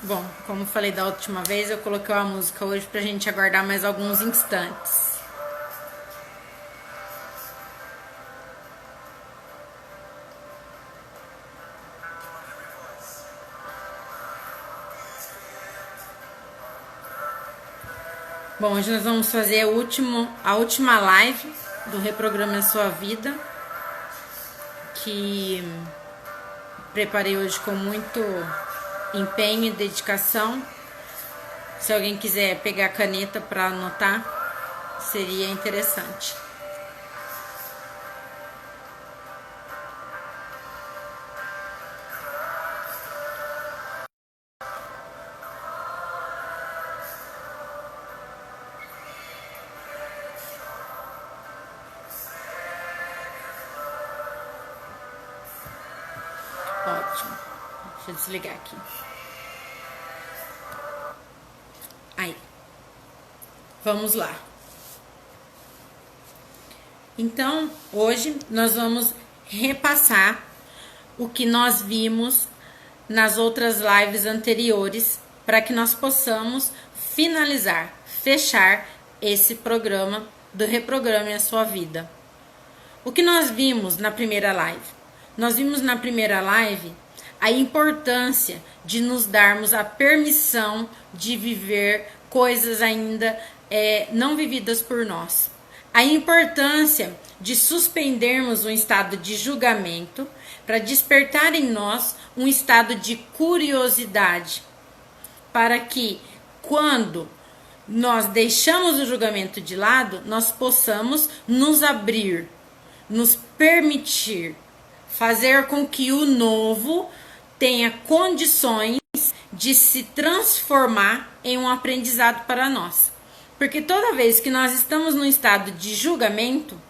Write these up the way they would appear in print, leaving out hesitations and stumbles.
Bom, como falei da última vez, eu coloquei a música hoje pra gente aguardar mais alguns instantes. Bom, hoje nós vamos fazer a última live do Reprograme a Sua Vida, que preparei hoje com muito empenho e dedicação. Se alguém quiser pegar a caneta para anotar, seria interessante. Ótimo. Deixa eu desligar aqui. Aí. Vamos lá. Então, hoje nós vamos repassar o que nós vimos nas outras lives anteriores para que nós possamos finalizar, fechar esse programa do Reprograme a Sua Vida. O que nós vimos na primeira live? Nós vimos na primeira live a importância de nos darmos a permissão de viver coisas ainda não vividas por nós. A importância de suspendermos um estado de julgamento para despertar em nós um estado de curiosidade, para que quando nós deixamos o julgamento de lado, nós possamos nos abrir, nos permitir, fazer com que o novo tenha condições de se transformar em um aprendizado para nós. Porque toda vez que nós estamos num estado de julgamento,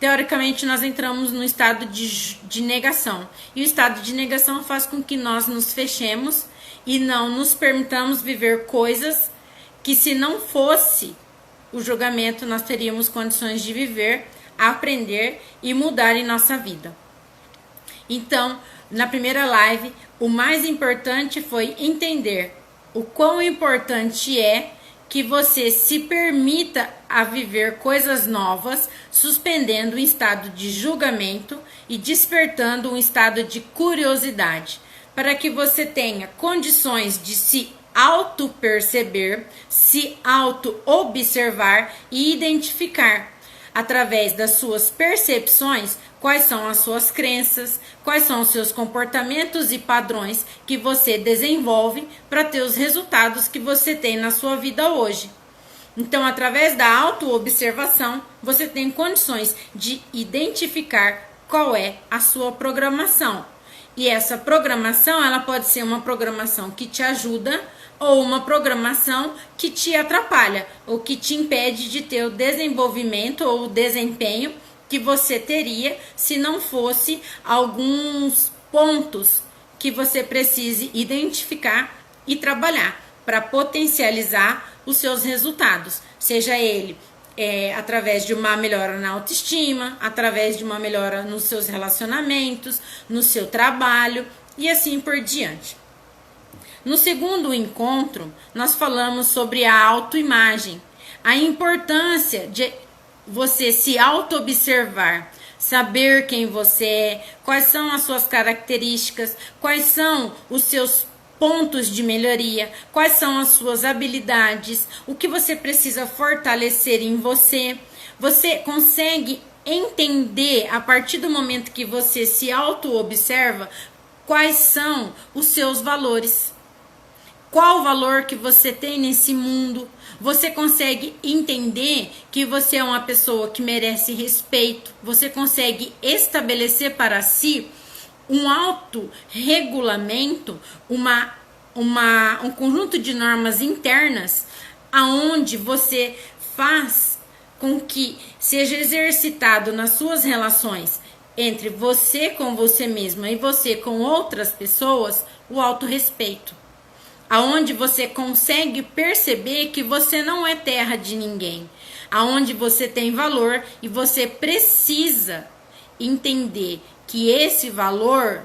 teoricamente nós entramos num estado de negação. E o estado de negação faz com que nós nos fechemos e não nos permitamos viver coisas que, se não fosse o julgamento, nós teríamos condições de viver, aprender e mudar em nossa vida. Então, na primeira live, o mais importante foi entender o quão importante é que você se permita a viver coisas novas, suspendendo um estado de julgamento e despertando um estado de curiosidade, para que você tenha condições de se auto-perceber, se auto-observar e identificar, através das suas percepções, quais são as suas crenças, quais são os seus comportamentos e padrões que você desenvolve para ter os resultados que você tem na sua vida hoje. Então, através da autoobservação, você tem condições de identificar qual é a sua programação. E essa programação, ela pode ser uma programação que te ajuda ou uma programação que te atrapalha ou que te impede de ter o desenvolvimento ou o desempenho que você teria se não fosse alguns pontos que você precise identificar e trabalhar para potencializar os seus resultados, seja ele através de uma melhora na autoestima, através de uma melhora nos seus relacionamentos, no seu trabalho e assim por diante. No segundo encontro, nós falamos sobre a autoimagem, a importância de você se auto-observar, saber quem você é, quais são as suas características, quais são os seus pontos de melhoria, quais são as suas habilidades, o que você precisa fortalecer em você. Você consegue entender, a partir do momento que você se auto-observa, quais são os seus valores. Qual o valor que você tem nesse mundo? Você consegue entender que você é uma pessoa que merece respeito? Você consegue estabelecer para si um autorregulamento, um conjunto de normas internas, aonde você faz com que seja exercitado nas suas relações entre você com você mesma e você com outras pessoas o autorrespeito. Aonde você consegue perceber que você não é terra de ninguém, aonde você tem valor e você precisa entender que esse valor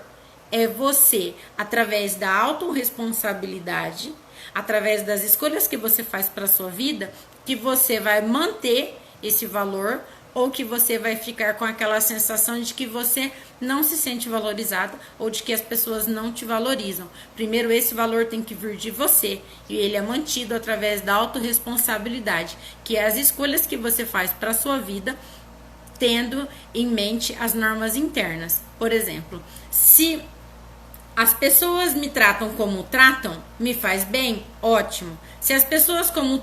é você, através da autorresponsabilidade, através das escolhas que você faz para sua vida, que você vai manter esse valor ou que você vai ficar com aquela sensação de que você não se sente valorizada ou de que as pessoas não te valorizam. Primeiro, esse valor tem que vir de você e ele é mantido através da autorresponsabilidade, que é as escolhas que você faz para sua vida, tendo em mente as normas internas. Por exemplo, se as pessoas me tratam como tratam, me faz bem, ótimo. Se as pessoas como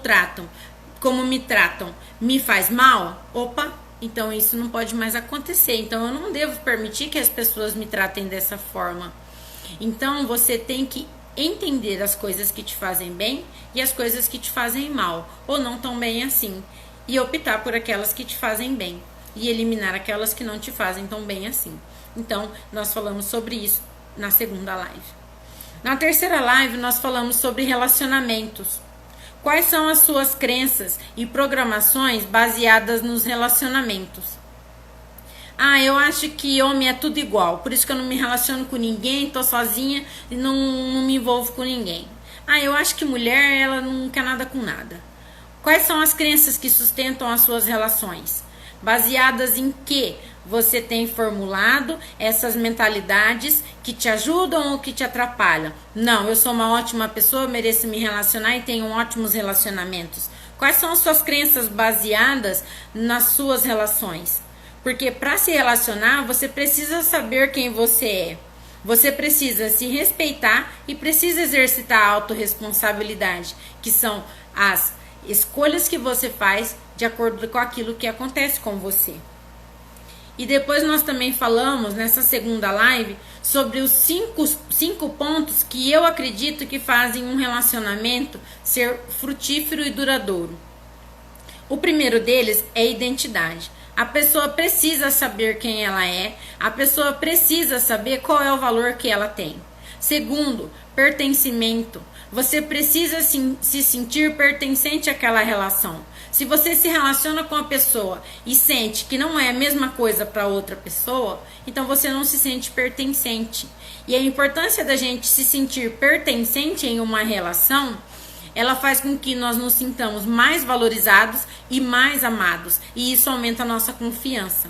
me tratam, me faz mal, opa, então isso não pode mais acontecer. Então eu não devo permitir que as pessoas me tratem dessa forma. Então você tem que entender as coisas que te fazem bem e as coisas que te fazem mal, ou não tão bem assim, e optar por aquelas que te fazem bem e eliminar aquelas que não te fazem tão bem assim. Então nós falamos sobre isso na segunda live. Na terceira live nós falamos sobre relacionamentos. Quais são as suas crenças e programações baseadas nos relacionamentos? Ah, eu acho que homem é tudo igual, por isso que eu não me relaciono com ninguém, tô sozinha e não me envolvo com ninguém. Ah, eu acho que mulher, ela não quer nada com nada. Quais são as crenças que sustentam as suas relações? Baseadas em que você tem formulado essas mentalidades que te ajudam ou que te atrapalham? Não, eu sou uma ótima pessoa, eu mereço me relacionar e tenho ótimos relacionamentos. Quais são as suas crenças baseadas nas suas relações? Porque para se relacionar, você precisa saber quem você é. Você precisa se respeitar e precisa exercitar a autorresponsabilidade, que são as escolhas que você faz de acordo com aquilo que acontece com você. E depois nós também falamos nessa segunda live sobre os cinco pontos que eu acredito que fazem um relacionamento ser frutífero e duradouro. O primeiro deles é identidade. A pessoa precisa saber quem ela é, a pessoa precisa saber qual é o valor que ela tem. Segundo, pertencimento. Você precisa se sentir pertencente àquela relação. Se você se relaciona com a pessoa e sente que não é a mesma coisa para outra pessoa, então você não se sente pertencente. E a importância da gente se sentir pertencente em uma relação, ela faz com que nós nos sintamos mais valorizados e mais amados. E isso aumenta a nossa confiança.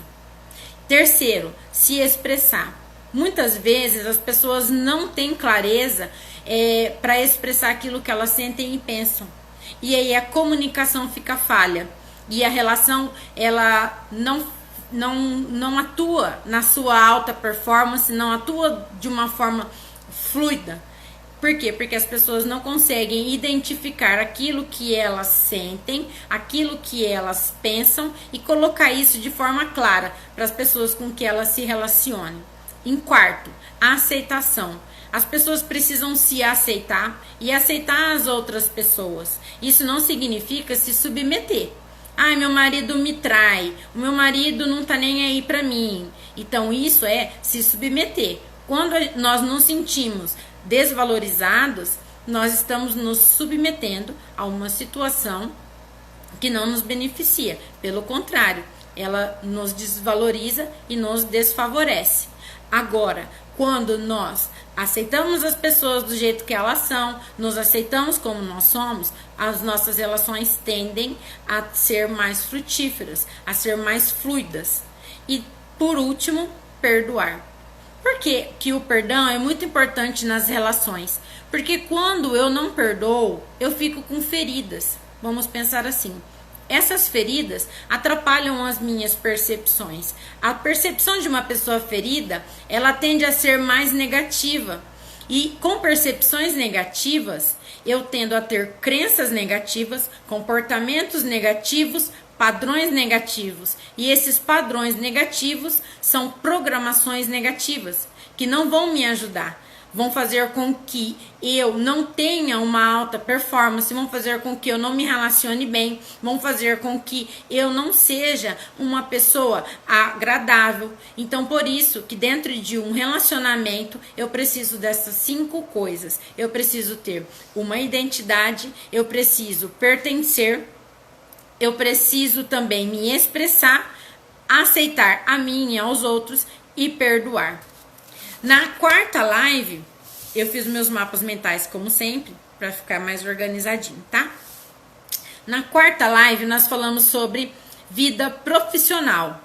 Terceiro, se expressar. Muitas vezes as pessoas não têm clareza para expressar aquilo que elas sentem e pensam. E aí a comunicação fica falha. E a relação, ela não atua na sua alta performance, não atua de uma forma fluida. Por quê? Porque as pessoas não conseguem identificar aquilo que elas sentem, aquilo que elas pensam e colocar isso de forma clara para as pessoas com que elas se relacionem. Em quarto, a aceitação. As pessoas precisam se aceitar e aceitar as outras pessoas. Isso não significa se submeter. Ai, meu marido me trai, o meu marido não tá nem aí pra mim. Então isso é se submeter. Quando nós nos sentimos desvalorizados, nós estamos nos submetendo a uma situação que não nos beneficia. Pelo contrário, ela nos desvaloriza e nos desfavorece. Agora, quando nós aceitamos as pessoas do jeito que elas são, nos aceitamos como nós somos, as nossas relações tendem a ser mais frutíferas, a ser mais fluidas. E, por último, perdoar. Por que o perdão é muito importante nas relações? Porque quando eu não perdoo, eu fico com feridas. Vamos pensar assim. Essas feridas atrapalham as minhas percepções. A percepção de uma pessoa ferida, ela tende a ser mais negativa. E com percepções negativas, eu tendo a ter crenças negativas, comportamentos negativos, padrões negativos. E esses padrões negativos são programações negativas, que não vão me ajudar. Vão fazer com que eu não tenha uma alta performance, vão fazer com que eu não me relacione bem, vão fazer com que eu não seja uma pessoa agradável. Então, por isso que dentro de um relacionamento, eu preciso dessas 5 coisas. Eu preciso ter uma identidade, eu preciso pertencer, eu preciso também me expressar, aceitar a mim e aos outros e perdoar. Na quarta live, eu fiz meus mapas mentais como sempre, para ficar mais organizadinho, tá? Na quarta live, nós falamos sobre vida profissional.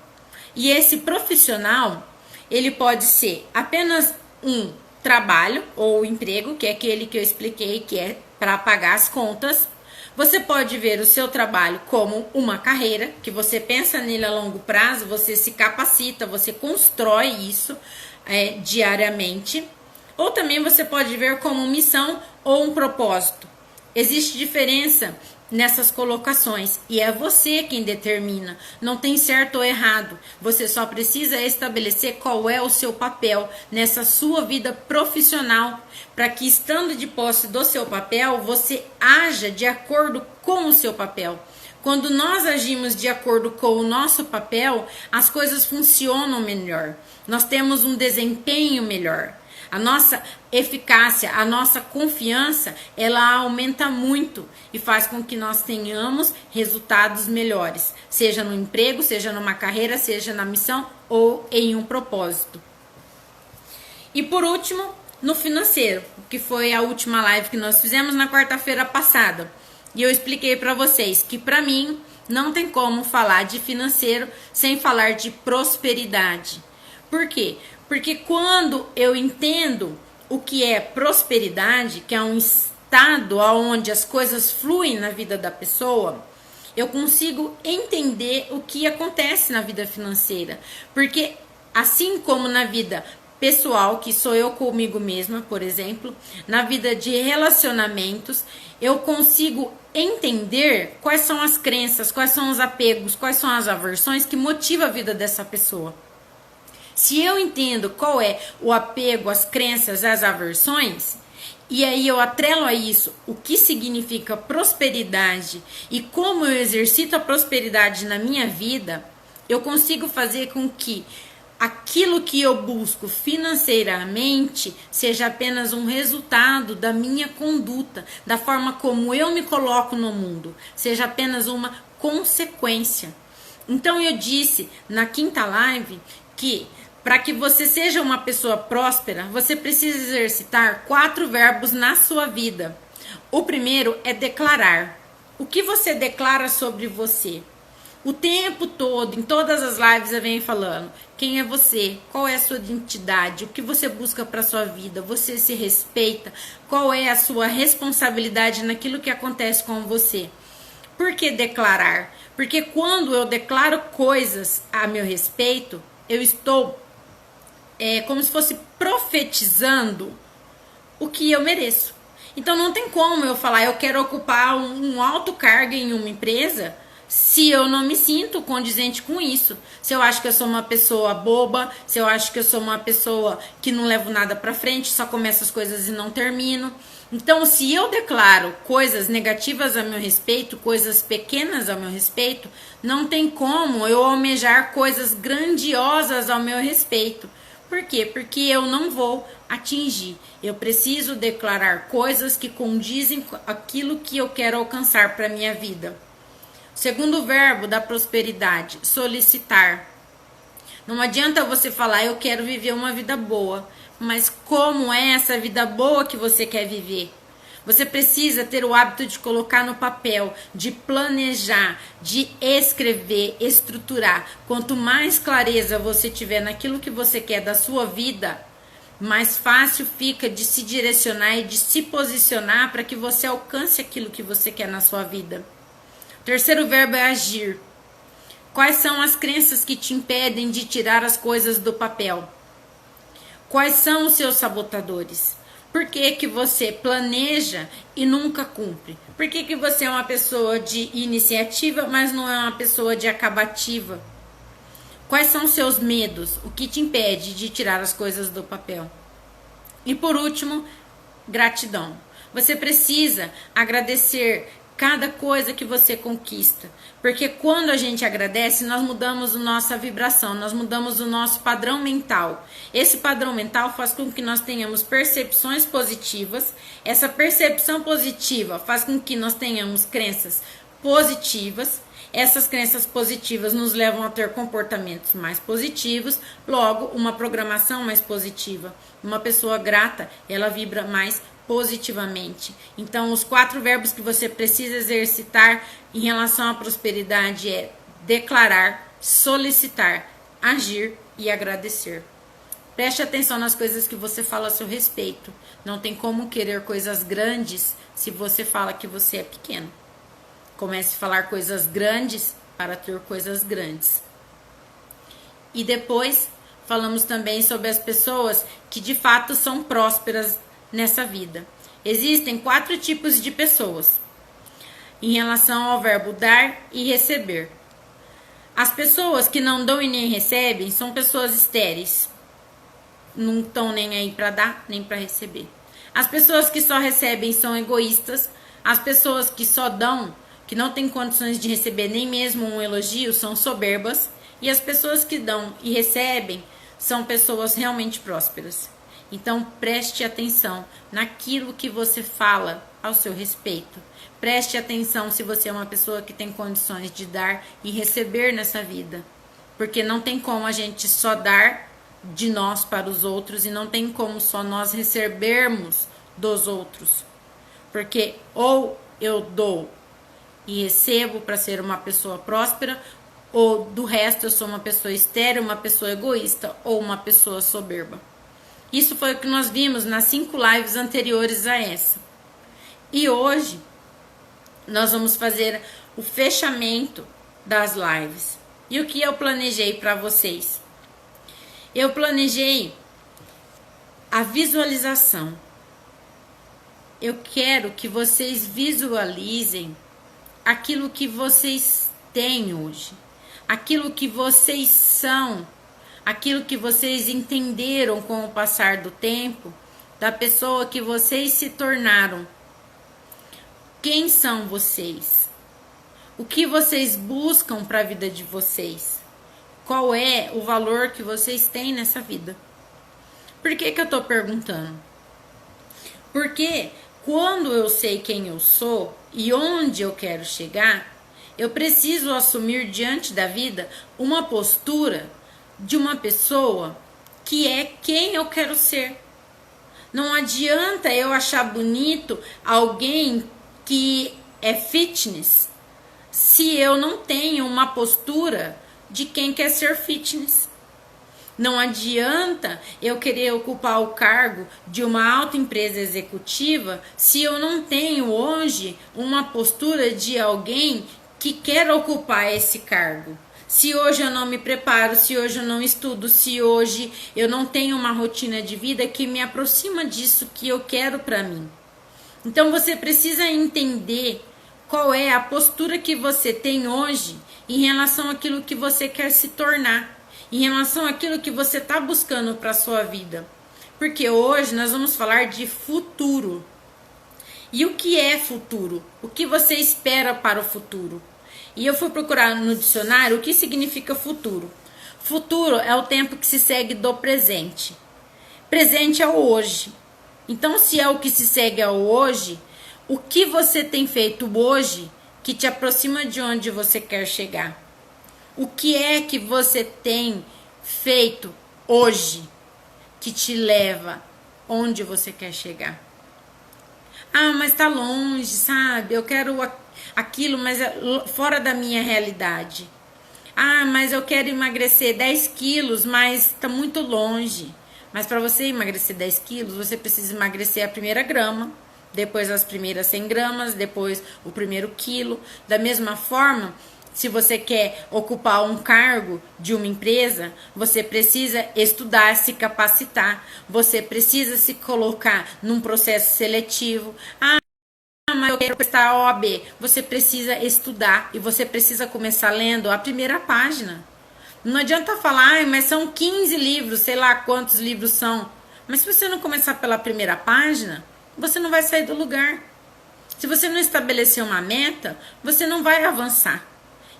E esse profissional, ele pode ser apenas um trabalho ou emprego, que é aquele que eu expliquei, que é para pagar as contas. Você pode ver o seu trabalho como uma carreira, que você pensa nele a longo prazo, você se capacita, você constrói isso diariamente. Ou também você pode ver como missão ou um propósito. Existe diferença nessas colocações e é você quem determina, não tem certo ou errado, você só precisa estabelecer qual é o seu papel nessa sua vida profissional, para que estando de posse do seu papel, você haja de acordo com o seu papel. Quando nós agimos de acordo com o nosso papel, as coisas funcionam melhor, nós temos um desempenho melhor. A nossa eficácia, a nossa confiança, ela aumenta muito e faz com que nós tenhamos resultados melhores, seja no emprego, seja numa carreira, seja na missão ou em um propósito. E por último, no financeiro, que foi a última live que nós fizemos na quarta-feira passada. E eu expliquei para vocês que para mim não tem como falar de financeiro sem falar de prosperidade. Por quê? Porque quando eu entendo o que é prosperidade, que é um estado onde as coisas fluem na vida da pessoa, eu consigo entender o que acontece na vida financeira. Porque assim como na vida pessoal, que sou eu comigo mesma, por exemplo, na vida de relacionamentos, eu consigo entender quais são as crenças, quais são os apegos, quais são as aversões que motivam a vida dessa pessoa. Se eu entendo qual é o apego, as crenças, as aversões, e aí eu atrelo a isso o que significa prosperidade e como eu exercito a prosperidade na minha vida, eu consigo fazer com que aquilo que eu busco financeiramente seja apenas um resultado da minha conduta, da forma como eu me coloco no mundo, seja apenas uma consequência. Então eu disse na quinta live que para que você seja uma pessoa próspera, você precisa exercitar 4 verbos na sua vida. O primeiro é declarar. O que você declara sobre você? O tempo todo, em todas as lives eu venho falando, quem é você? Qual é a sua identidade? O que você busca para a sua vida? Você se respeita? Qual é a sua responsabilidade naquilo que acontece com você? Por que declarar? Porque quando eu declaro coisas a meu respeito, eu estou como se fosse profetizando o que eu mereço. Então não tem como eu falar, eu quero ocupar um alto cargo em uma empresa, se eu não me sinto condizente com isso. Se eu acho que eu sou uma pessoa boba, se eu acho que eu sou uma pessoa que não levo nada pra frente, só começo as coisas e não termino. Então, se eu declaro coisas negativas a meu respeito, coisas pequenas a meu respeito, não tem como eu almejar coisas grandiosas ao meu respeito. Por quê? Porque eu não vou atingir. Eu preciso declarar coisas que condizem com aquilo que eu quero alcançar para a minha vida. Segundo verbo da prosperidade, solicitar. Não adianta você falar, eu quero viver uma vida boa. Mas como é essa vida boa que você quer viver? Você precisa ter o hábito de colocar no papel, de planejar, de escrever, estruturar. Quanto mais clareza você tiver naquilo que você quer da sua vida, mais fácil fica de se direcionar e de se posicionar para que você alcance aquilo que você quer na sua vida. O terceiro verbo é agir. Quais são as crenças que te impedem de tirar as coisas do papel? Quais são os seus sabotadores? Por que que você planeja e nunca cumpre? Por que que você é uma pessoa de iniciativa, mas não é uma pessoa de acabativa? Quais são os seus medos? O que te impede de tirar as coisas do papel? E por último, gratidão. Você precisa agradecer cada coisa que você conquista. Porque quando a gente agradece, nós mudamos a nossa vibração, nós mudamos o nosso padrão mental. Esse padrão mental faz com que nós tenhamos percepções positivas. Essa percepção positiva faz com que nós tenhamos crenças positivas. Essas crenças positivas nos levam a ter comportamentos mais positivos, logo, uma programação mais positiva. Uma pessoa grata, ela vibra mais positivamente. Então, os 4 verbos que você precisa exercitar em relação à prosperidade é declarar, solicitar, agir e agradecer. Preste atenção nas coisas que você fala a seu respeito. Não tem como querer coisas grandes se você fala que você é pequeno. Comece a falar coisas grandes para ter coisas grandes. E depois falamos também sobre as pessoas que de fato são prósperas nessa vida. Existem 4 tipos de pessoas em relação ao verbo dar e receber. As pessoas que não dão e nem recebem são pessoas estéreis. Não estão nem aí para dar, nem para receber. As pessoas que só recebem são egoístas. As pessoas que só dão, que não têm condições de receber nem mesmo um elogio, são soberbas. E as pessoas que dão e recebem são pessoas realmente prósperas. Então, preste atenção naquilo que você fala ao seu respeito. Preste atenção se você é uma pessoa que tem condições de dar e receber nessa vida. Porque não tem como a gente só dar de nós para os outros e não tem como só nós recebermos dos outros. Porque ou eu dou e recebo para ser uma pessoa próspera, ou do resto eu sou uma pessoa estéril, uma pessoa egoísta ou uma pessoa soberba. Isso foi o que nós vimos nas 5 lives anteriores a essa. E hoje nós vamos fazer o fechamento das lives. E o que eu planejei para vocês? Eu planejei a visualização. Eu quero que vocês visualizem aquilo que vocês têm hoje, aquilo que vocês são, aquilo que vocês entenderam com o passar do tempo, da pessoa que vocês se tornaram. Quem são vocês? O que vocês buscam para a vida de vocês? Qual é o valor que vocês têm nessa vida? Por que eu estou perguntando? Porque quando eu sei quem eu sou e onde eu quero chegar, eu preciso assumir diante da vida uma postura de uma pessoa que é quem eu quero ser. Não adianta eu achar bonito alguém que é fitness se eu não tenho uma postura de quem quer ser fitness. Não adianta eu querer ocupar o cargo de uma alta empresa executiva se eu não tenho hoje uma postura de alguém que quer ocupar esse cargo. Se hoje eu não me preparo, se hoje eu não estudo, se hoje eu não tenho uma rotina de vida que me aproxima disso que eu quero para mim. Então você precisa entender qual é a postura que você tem hoje em relação àquilo que você quer se tornar, em relação àquilo que você está buscando para a sua vida. Porque hoje nós vamos falar de futuro. E o que é futuro? O que você espera para o futuro? E eu fui procurar no dicionário o que significa futuro. Futuro é o tempo que se segue do presente. Presente é o hoje. Então, se é o que se segue ao hoje, o que você tem feito hoje que te aproxima de onde você quer chegar? O que é que você tem feito hoje que te leva onde você quer chegar? Ah, mas tá longe, sabe? Eu quero aquilo, mas é fora da minha realidade. Ah, mas eu quero emagrecer 10 quilos, mas tá muito longe. Mas para você emagrecer 10 quilos, você precisa emagrecer a primeira grama, depois as primeiras 100 gramas, depois o primeiro quilo. Da mesma forma, se você quer ocupar um cargo de uma empresa, você precisa estudar, se capacitar. Você precisa se colocar num processo seletivo. Ah, mas eu quero prestar a OAB. Você precisa estudar e você precisa começar lendo a primeira página. Não adianta falar, mas são 15 livros, sei lá quantos livros são. Mas se você não começar pela primeira página, você não vai sair do lugar. Se você não estabelecer uma meta, você não vai avançar.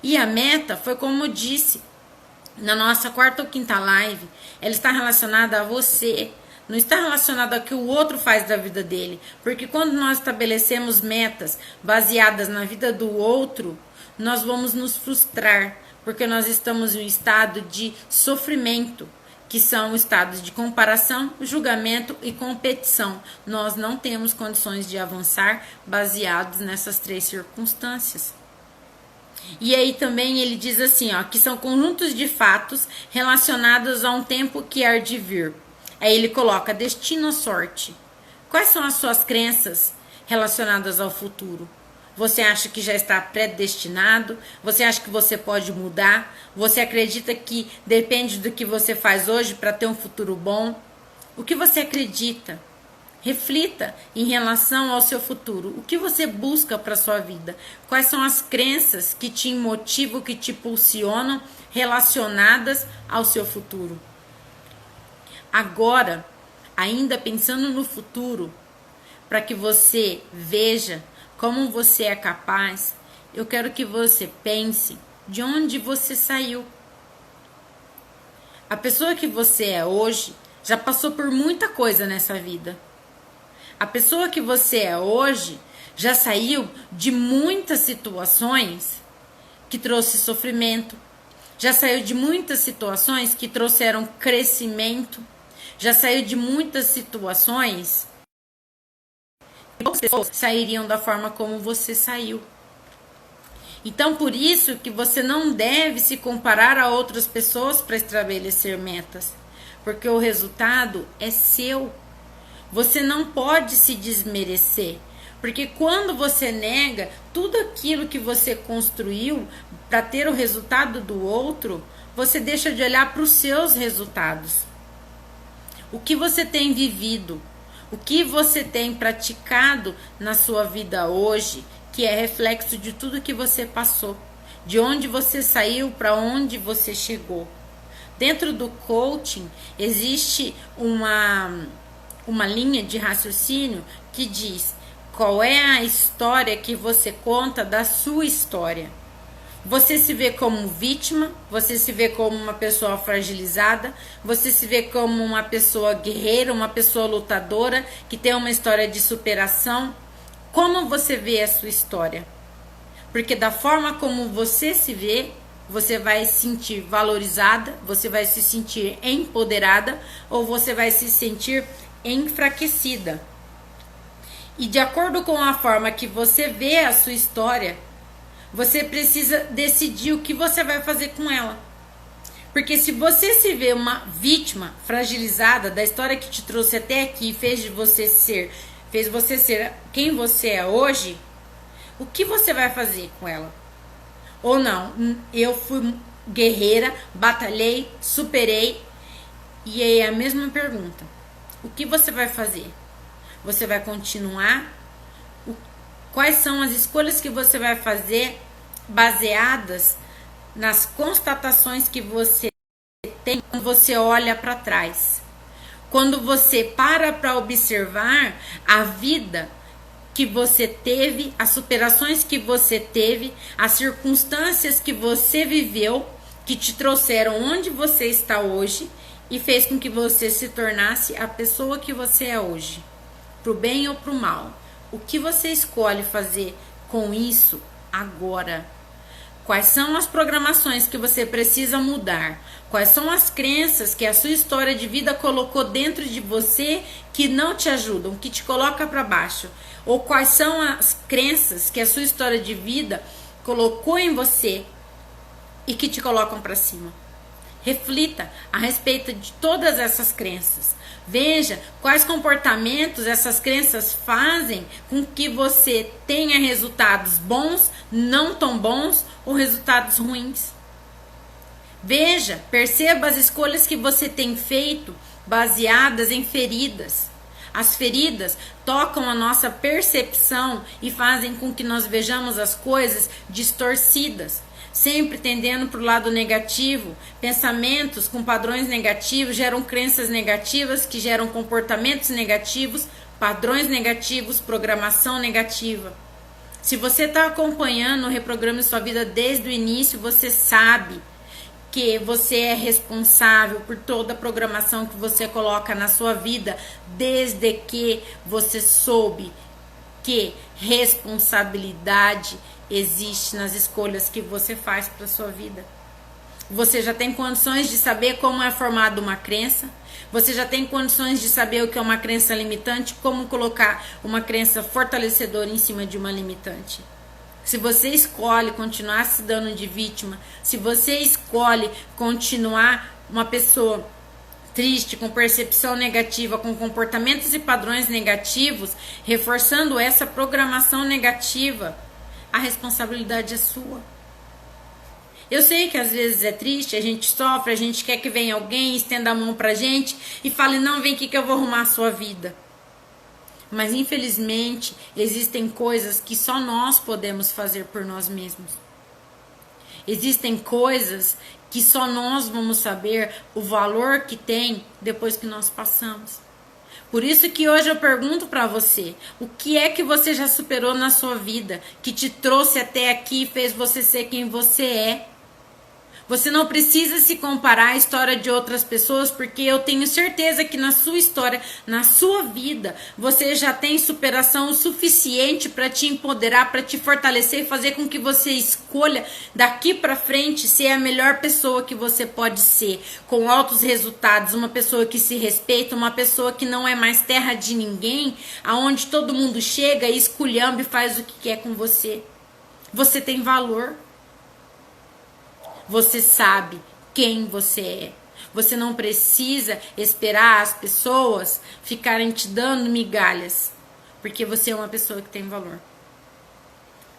E a meta foi como eu disse na nossa 4ª ou 5ª live, ela está relacionada a você, não está relacionada ao que o outro faz da vida dele. Porque quando nós estabelecemos metas baseadas na vida do outro, nós vamos nos frustrar, porque nós estamos em um estado de sofrimento, que são estados de comparação, julgamento e competição. Nós não temos condições de avançar baseados nessas três circunstâncias. E aí também ele diz assim, ó, que são conjuntos de fatos relacionados a um tempo que há de vir. Aí ele coloca destino ou sorte. Quais são as suas crenças relacionadas ao futuro? Você acha que já está predestinado? Você acha que você pode mudar? Você acredita que depende do que você faz hoje para ter um futuro bom? O que você acredita? Reflita em relação ao seu futuro. O que você busca para a sua vida? Quais são as crenças que te motivam, que te impulsionam relacionadas ao seu futuro? Agora, ainda pensando no futuro, para que você veja como você é capaz, eu quero que você pense de onde você saiu. A pessoa que você é hoje já passou por muita coisa nessa vida. A pessoa que você é hoje já saiu de muitas situações que trouxe sofrimento, já saiu de muitas situações que trouxeram crescimento, já saiu de muitas situações que as pessoas sairiam da forma como você saiu. Então, por isso que você não deve se comparar a outras pessoas para estabelecer metas, porque o resultado é seu. Você não pode se desmerecer, porque quando você nega tudo aquilo que você construiu para ter o resultado do outro, você deixa de olhar para os seus resultados. O que você tem vivido, o que você tem praticado na sua vida hoje, que é reflexo de tudo que você passou, de onde você saiu para onde você chegou. Dentro do coaching existe uma linha de raciocínio que diz qual é a história que você conta da sua história. Você se vê como vítima, você se vê como uma pessoa fragilizada, você se vê como uma pessoa guerreira, uma pessoa lutadora, que tem uma história de superação. Como você vê a sua história? Porque da forma como você se vê, você vai se sentir valorizada, você vai se sentir empoderada ou você vai se sentir enfraquecida. E de acordo com a forma que você vê a sua história, você precisa decidir o que você vai fazer com ela. Porque se você se vê uma vítima fragilizada da história que te trouxe até aqui e fez você ser quem você é hoje, o que você vai fazer com ela? Ou não, eu fui guerreira, batalhei, superei. E aí é a mesma pergunta. O que você vai fazer? Você vai continuar? Quais são as escolhas que você vai fazer baseadas nas constatações que você tem quando você olha para trás? Quando você para observar a vida que você teve, as superações que você teve, as circunstâncias que você viveu, que te trouxeram onde você está hoje e fez com que você se tornasse a pessoa que você é hoje, pro bem ou pro mal. O que você escolhe fazer com isso agora? Quais são as programações que você precisa mudar? Quais são as crenças que a sua história de vida colocou dentro de você que não te ajudam, que te coloca para baixo? Ou quais são as crenças que a sua história de vida colocou em você e que te colocam para cima? Reflita a respeito de todas essas crenças. Veja quais comportamentos essas crenças fazem com que você tenha resultados bons, não tão bons ou resultados ruins. Veja, perceba as escolhas que você tem feito baseadas em feridas. As feridas tocam a nossa percepção e fazem com que nós vejamos as coisas distorcidas, sempre tendendo para o lado negativo. Pensamentos com padrões negativos geram crenças negativas, que geram comportamentos negativos, padrões negativos, programação negativa. Se você está acompanhando o Reprograme Sua Vida desde o início, você sabe que você é responsável por toda a programação que você coloca na sua vida, desde que você soube que responsabilidade existe nas escolhas que você faz para sua vida. Você já tem condições de saber como é formada uma crença. Você já tem condições de saber o que é uma crença limitante, como colocar uma crença fortalecedora em cima de uma limitante. Se você escolhe continuar se dando de vítima, se você escolhe continuar uma pessoa triste, com percepção negativa, com comportamentos e padrões negativos, reforçando essa programação negativa, a responsabilidade é sua. Eu sei que às vezes é triste, a gente sofre, a gente quer que venha alguém, estenda a mão pra gente e fale, não, vem aqui que eu vou arrumar a sua vida. Mas infelizmente, existem coisas que só nós podemos fazer por nós mesmos. Existem coisas que só nós vamos saber o valor que tem depois que nós passamos. Por isso que hoje eu pergunto para você, o que é que você já superou na sua vida, que te trouxe até aqui e fez você ser quem você é? Você não precisa se comparar à história de outras pessoas, porque eu tenho certeza que na sua história, na sua vida, você já tem superação o suficiente para te empoderar, para te fortalecer e fazer com que você escolha daqui para frente ser a melhor pessoa que você pode ser, com altos resultados, uma pessoa que se respeita, uma pessoa que não é mais terra de ninguém, aonde todo mundo chega e esculhamba e faz o que quer com você. Você tem valor. Você sabe quem você é. Você não precisa esperar as pessoas ficarem te dando migalhas, porque você é uma pessoa que tem valor.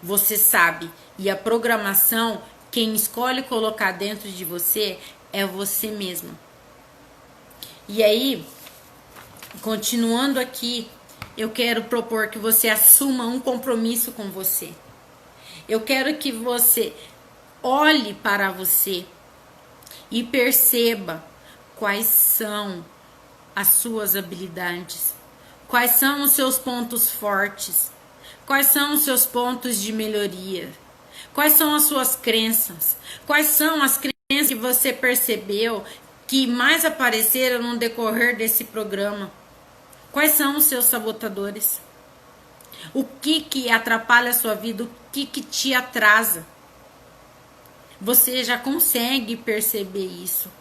Você sabe. E a programação, quem escolhe colocar dentro de você é você mesma. E aí, continuando aqui, eu quero propor que você assuma um compromisso com você. Eu quero que você olhe para você e perceba quais são as suas habilidades, quais são os seus pontos fortes, quais são os seus pontos de melhoria, quais são as suas crenças, quais são as crenças que você percebeu que mais apareceram no decorrer desse programa, quais são os seus sabotadores, o que atrapalha a sua vida, o que te atrasa. Você já consegue perceber isso.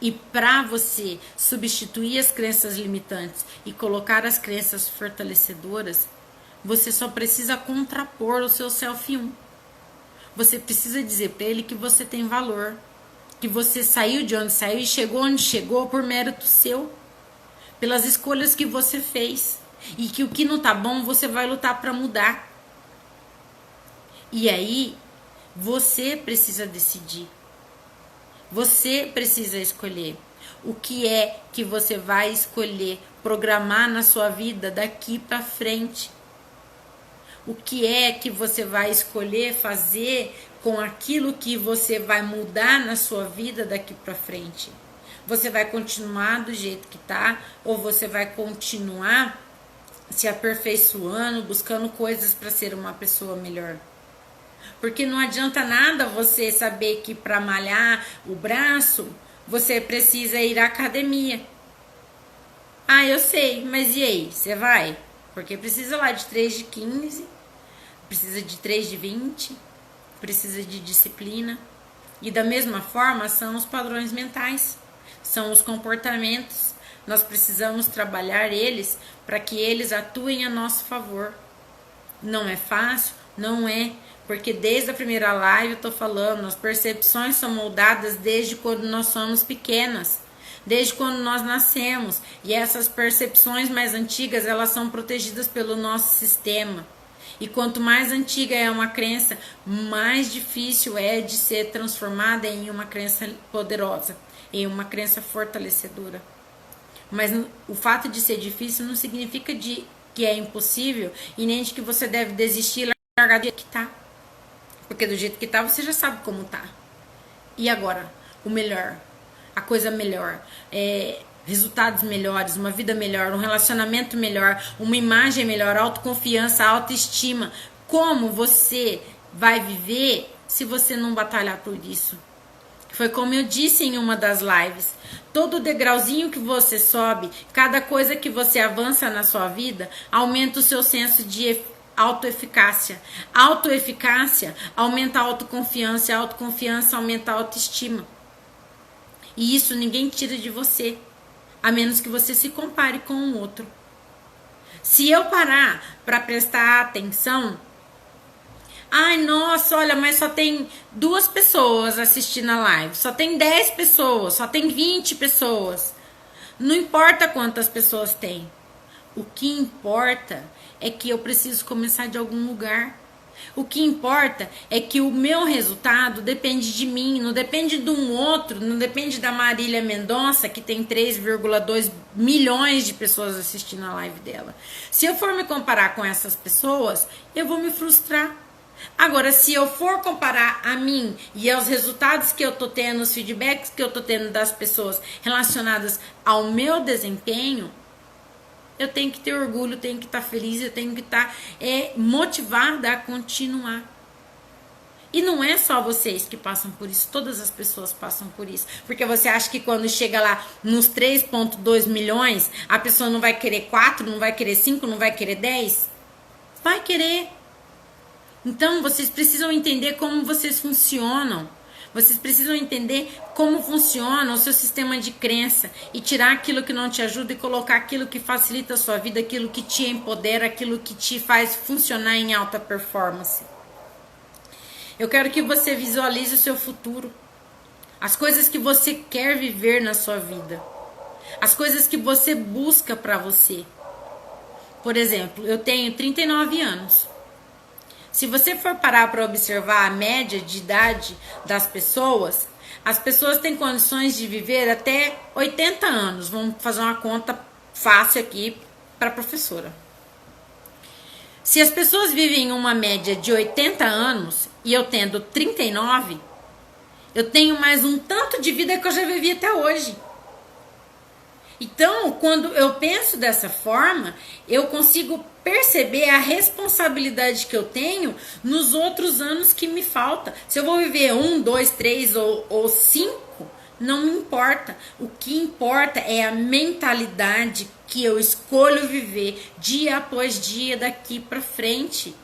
E para você substituir as crenças limitantes e colocar as crenças fortalecedoras, você só precisa contrapor o seu self-1. Você precisa dizer para ele que você tem valor, que você saiu de onde saiu e chegou onde chegou por mérito seu, pelas escolhas que você fez, e que o que não tá bom você vai lutar para mudar. E aí você precisa decidir. Você precisa escolher o que é que você vai escolher programar na sua vida daqui para frente. O que é que você vai escolher fazer com aquilo que você vai mudar na sua vida daqui para frente. Você vai continuar do jeito que tá ou você vai continuar se aperfeiçoando, buscando coisas para ser uma pessoa melhor? Porque não adianta nada você saber que para malhar o braço, você precisa ir à academia. Ah, eu sei, mas e aí? Você vai? Porque precisa lá de 3 de 15, precisa de 3 de 20, precisa de disciplina. E da mesma forma são os padrões mentais, são os comportamentos. Nós precisamos trabalhar eles para que eles atuem a nosso favor. Não é fácil? Não é. Porque desde a primeira live eu tô falando, as percepções são moldadas desde quando nós somos pequenas, desde quando nós nascemos. E essas percepções mais antigas, elas são protegidas pelo nosso sistema. E quanto mais antiga é uma crença, mais difícil é de ser transformada em uma crença poderosa, em uma crença fortalecedora. Mas o fato de ser difícil não significa que é impossível e nem de que você deve desistir e largar do jeito que tá. Porque do jeito que tá, você já sabe como tá. E agora? O melhor. A coisa melhor. Resultados melhores, uma vida melhor, um relacionamento melhor, uma imagem melhor, autoconfiança, autoestima. Como você vai viver se você não batalhar por isso? Foi como eu disse em uma das lives. Todo degrauzinho que você sobe, cada coisa que você avança na sua vida, aumenta o seu senso de autoeficácia. Autoeficácia aumenta a autoconfiança, e a autoconfiança aumenta a autoestima. E isso ninguém tira de você, a menos que você se compare com o outro. Se eu parar para prestar atenção, ai, nossa, olha, mas só tem 2 pessoas assistindo a live, só tem 10 pessoas, só tem 20 pessoas. Não importa quantas pessoas tem. O que importa é que eu preciso começar de algum lugar. O que importa é que o meu resultado depende de mim, não depende de um outro, não depende da Marília Mendonça, que tem 3,2 milhões de pessoas assistindo a live dela. Se eu for me comparar com essas pessoas, eu vou me frustrar. Agora, se eu for comparar a mim e aos resultados que eu tô tendo, os feedbacks que eu tô tendo das pessoas relacionadas ao meu desempenho, eu tenho que ter orgulho, tenho que estar feliz, eu tenho que estar motivada a continuar. E não é só vocês que passam por isso, todas as pessoas passam por isso. Porque você acha que quando chega lá nos 3,2 milhões, a pessoa não vai querer 4, não vai querer 5, não vai querer 10? Vai querer. Então, vocês precisam entender como vocês funcionam. Vocês precisam entender como funciona o seu sistema de crença e tirar aquilo que não te ajuda e colocar aquilo que facilita a sua vida, aquilo que te empodera, aquilo que te faz funcionar em alta performance. Eu quero que você visualize o seu futuro, as coisas que você quer viver na sua vida, as coisas que você busca para você. Por exemplo, eu tenho 39 anos. Se você for parar para observar a média de idade das pessoas, as pessoas têm condições de viver até 80 anos. Vamos fazer uma conta fácil aqui para a professora. Se as pessoas vivem uma média de 80 anos e eu tendo 39, eu tenho mais um tanto de vida que eu já vivi até hoje. Então, quando eu penso dessa forma, eu consigo perceber a responsabilidade que eu tenho nos outros anos que me falta. Se eu vou viver 1, 2, 3 ou 5, não me importa. O que importa é a mentalidade que eu escolho viver dia após dia daqui para frente.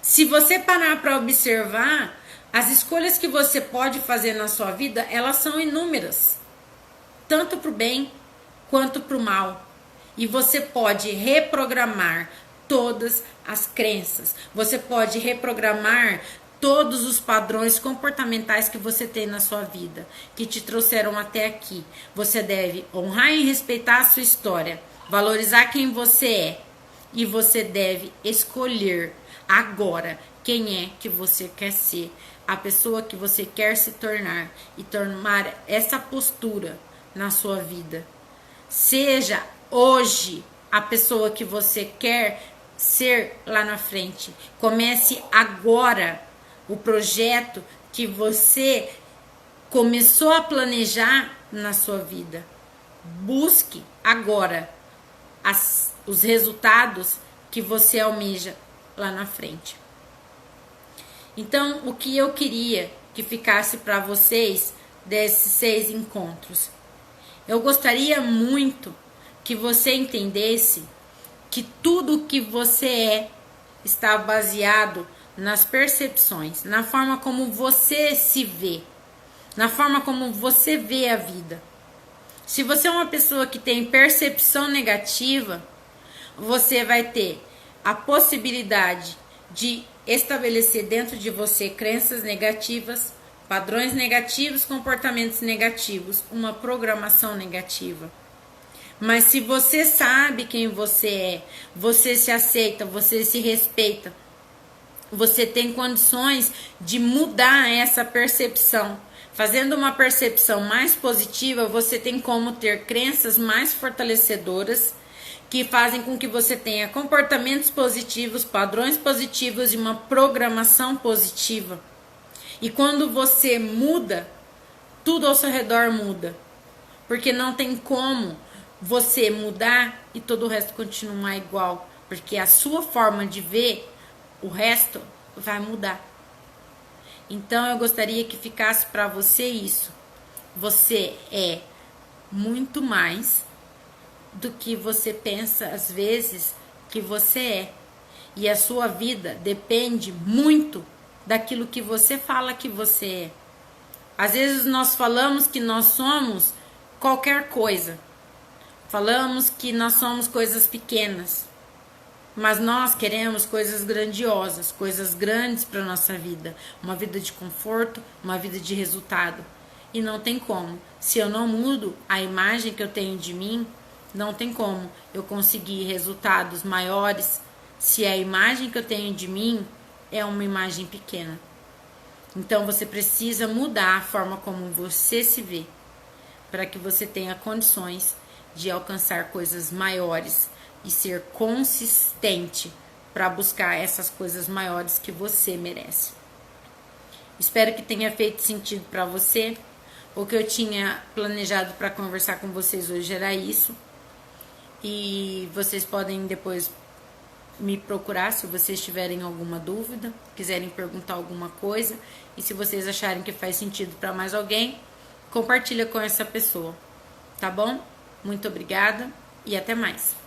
Se você parar para observar, as escolhas que você pode fazer na sua vida, elas são inúmeras. Tanto para o bem quanto para o mal. E você pode reprogramar todas as crenças. Você pode reprogramar todos os padrões comportamentais que você tem na sua vida, que te trouxeram até aqui. Você deve honrar e respeitar a sua história, valorizar quem você é. E você deve escolher agora quem é que você quer ser, a pessoa que você quer se tornar e tomar essa postura na sua vida. Seja hoje a pessoa que você quer ser lá na frente. Comece agora o projeto que você começou a planejar na sua vida. Busque agora os resultados que você almeja lá na frente. Então, o que eu queria que ficasse para vocês desses 6 encontros? Eu gostaria muito que você entendesse que tudo o que você é está baseado nas percepções, na forma como você se vê, na forma como você vê a vida. Se você é uma pessoa que tem percepção negativa, você vai ter a possibilidade de estabelecer dentro de você crenças negativas, padrões negativos, comportamentos negativos, uma programação negativa. Mas se você sabe quem você é, você se aceita, você se respeita, você tem condições de mudar essa percepção. Fazendo uma percepção mais positiva, você tem como ter crenças mais fortalecedoras, que fazem com que você tenha comportamentos positivos, padrões positivos e uma programação positiva. E quando você muda, tudo ao seu redor muda. Porque não tem como você mudar e todo o resto continuar igual. Porque a sua forma de ver, o resto vai mudar. Então eu gostaria que ficasse para você isso. Você é muito mais do que você pensa às vezes que você é. E a sua vida depende muito daquilo que você fala que você é. Às vezes nós falamos que nós somos qualquer coisa. Falamos que nós somos coisas pequenas. Mas nós queremos coisas grandiosas, coisas grandes para nossa vida. Uma vida de conforto, uma vida de resultado. E não tem como. Se eu não mudo a imagem que eu tenho de mim, não tem como eu conseguir resultados maiores se a imagem que eu tenho de mim é uma imagem pequena. Então você precisa mudar a forma como você se vê, para que você tenha condições de alcançar coisas maiores e ser consistente para buscar essas coisas maiores que você merece. Espero que tenha feito sentido para você. O que eu tinha planejado para conversar com vocês hoje era isso. E vocês podem depois me procurar se vocês tiverem alguma dúvida, quiserem perguntar alguma coisa. E se vocês acharem que faz sentido para mais alguém, compartilha com essa pessoa. Tá bom? Muito obrigada e até mais.